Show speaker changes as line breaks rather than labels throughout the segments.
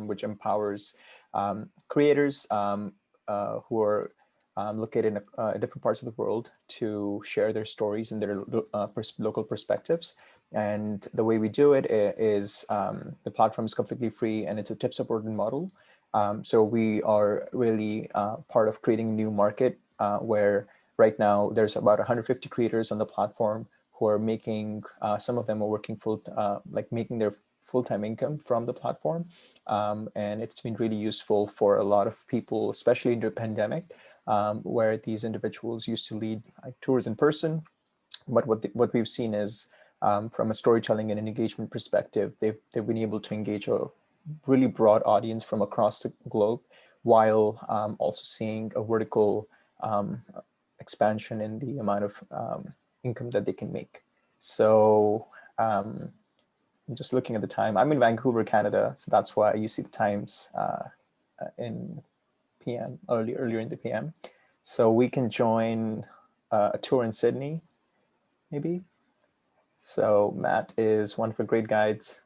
platform which empowers creators who are located in different parts of the world to share their stories and their local perspectives. And the way we do it is the platform is completely free and it's a tip supported model. So we are really part of creating a new market where right now there's about 150 creators on the platform who are making, some of them are working making their full-time income from the platform. And it's been really useful for a lot of people, especially during the pandemic, where these individuals used to lead tours in person. But what we've seen is from a storytelling and an engagement perspective, they've been able to engage a really broad audience from across the globe, while also seeing a vertical expansion in the amount of income that they can make. So I'm just looking at the time. I'm in Vancouver, Canada, so that's why you see the times in PM, earlier in the PM. So we can join a tour in Sydney, maybe. So Matt is one of the great guides.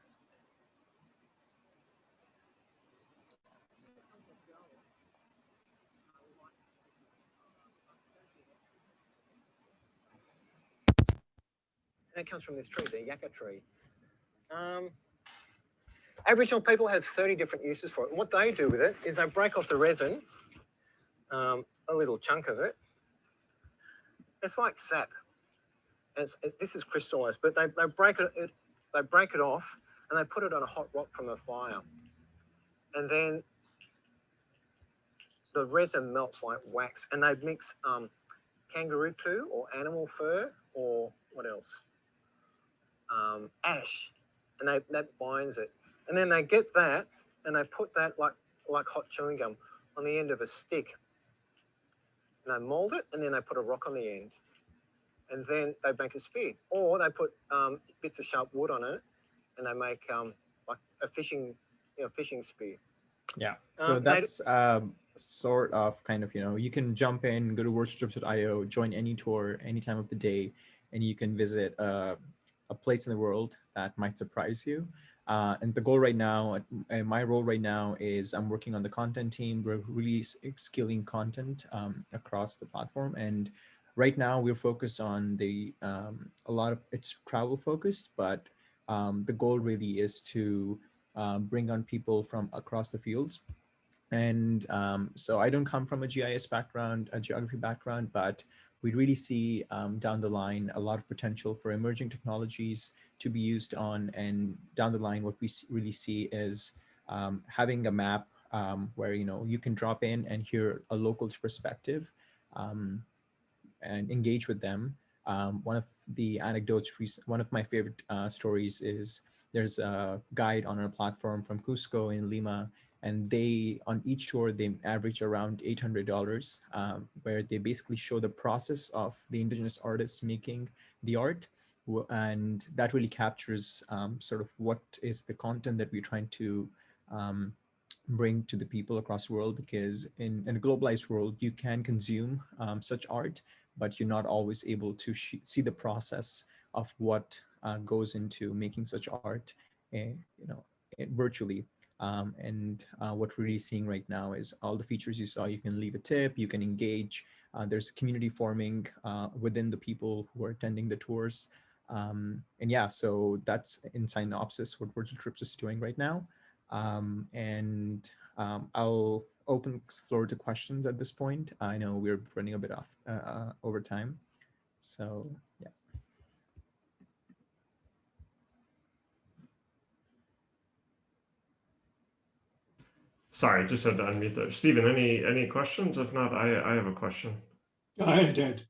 And it comes from this tree, the yucca tree. Aboriginal people have 30 different uses for it. And what they do with it is they break off the resin, a little chunk of it. It's like sap. This is crystallized, but they break it off and they put it on a hot rock from a fire. And then the resin melts like wax, and they mix kangaroo poo or animal fur or what else? Ash, and that binds it. And then they get that and they put that like hot chewing gum on the end of a stick. And they mold it, and then they put a rock on the end. And then they make a spear, or they put bits of sharp wood on it, and they make like a fishing spear.
Yeah, so that's sort of kind of, you can jump in, go to worldstrips.io, join any tour any time of the day, and you can visit a place in the world that might surprise you. And the goal right now, and my role right now, is I'm working on the content team. We're really scaling content across the platform. And right now we're focused on a lot of it's travel focused, but the goal really is to bring on people from across the fields. And so I don't come from a GIS background, a geography background, but we really see down the line a lot of potential for emerging technologies to be used on. And down the line, what we really see is having a map where you can drop in and hear a local's perspective and engage with them. One of the anecdotes, one of my favorite stories is there's a guide on our platform from Cusco in Lima, and they, on each tour, they average around $800, where they basically show the process of the indigenous artists making the art. And that really captures sort of what is the content that we're trying to bring to the people across the world, because in a globalized world, you can consume such art, but you're not always able to see the process of what goes into making such art, virtually. What we're really seeing right now is all the features you saw. You can leave a tip, you can engage. There's a community forming within the people who are attending the tours. And yeah, so that's in synopsis what Virtual Trips is doing right now. I'll open floor to questions at this point. I know we're running a bit off over time. So yeah.
Sorry, just had to unmute there. Stephen, any questions? If not, I have a question.
I did.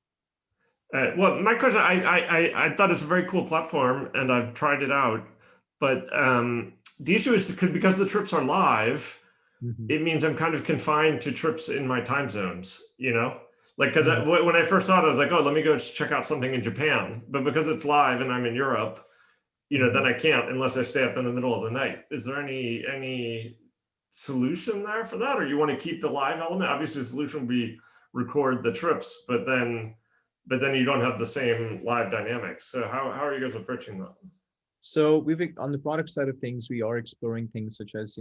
Well, my question, I thought it's a very cool platform and I've tried it out, but the issue is because the trips are live, it means I'm kind of confined to trips in my time zones, like, because when I first saw it, I was like, oh, let me go check out something in Japan. But because it's live and I'm in Europe, then I can't unless I stay up in the middle of the night. Is there any solution there for that? Or you want to keep the live element? Obviously the solution would be record the trips, but then you don't have the same live dynamics. So how are you guys approaching that?
So we've on the product side of things, we are exploring things such as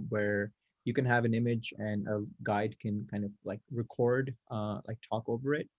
where you can have an image and a guide can kind of like record, like talk over it,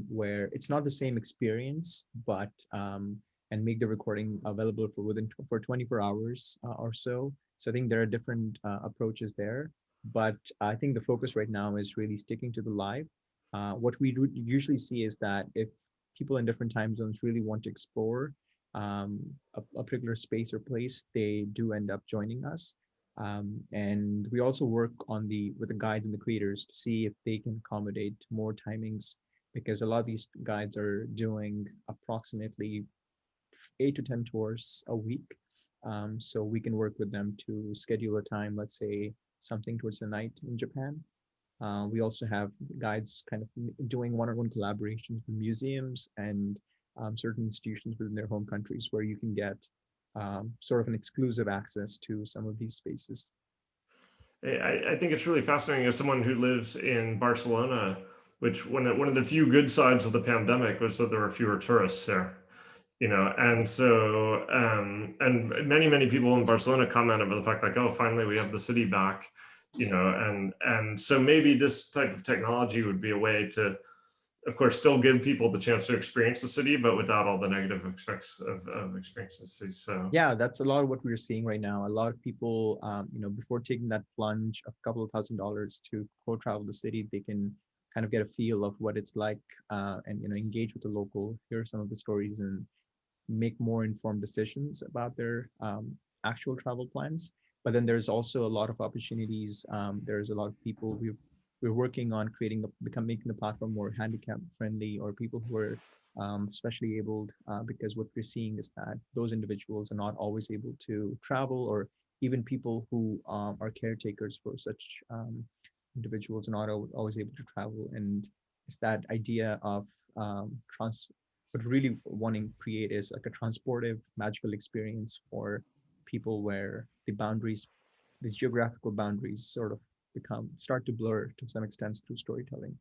where it's not the same experience, but and make the recording available for for 24 hours or so. So I think there are different approaches there, but I think the focus right now is really sticking to the live. What we usually see is that if people in different time zones really want to explore a particular space or place, they do end up joining us. And we also work on with the guides and the creators to see if they can accommodate more timings, because a lot of these guides are doing approximately 8 to 10 tours a week. So we can work with them to schedule a time, let's say something towards the night in Japan. We also have guides kind of doing one-on-one collaborations with museums and certain institutions within their home countries where you can get sort of an exclusive access to some of these spaces.
I think it's really fascinating as someone who lives in Barcelona, which one of the few good sides of the pandemic was that there were fewer tourists there, and so and many people in Barcelona commented about the fact like, oh, finally we have the city back, and so maybe this type of technology would be a way to, of course, still give people the chance to experience the city, but without all the negative aspects of experiencing the city. So
yeah, that's a lot of what we're seeing right now. A lot of people, before taking that plunge of a couple of $1,000s to go travel the city, they can kind of get a feel of what it's like, and engage with the local, hear some of the stories, and make more informed decisions about their actual travel plans. But then there's also a lot of opportunities. There's a lot of people we're working on creating making the platform more handicap friendly, or people who are especially abled, because what we're seeing is that those individuals are not always able to travel, or even people who are caretakers for such individuals are not always able to travel. And it's that idea of trans what really wanting to create is like a transportive magical experience for people, where the geographical boundaries sort of start to blur to some extent through storytelling.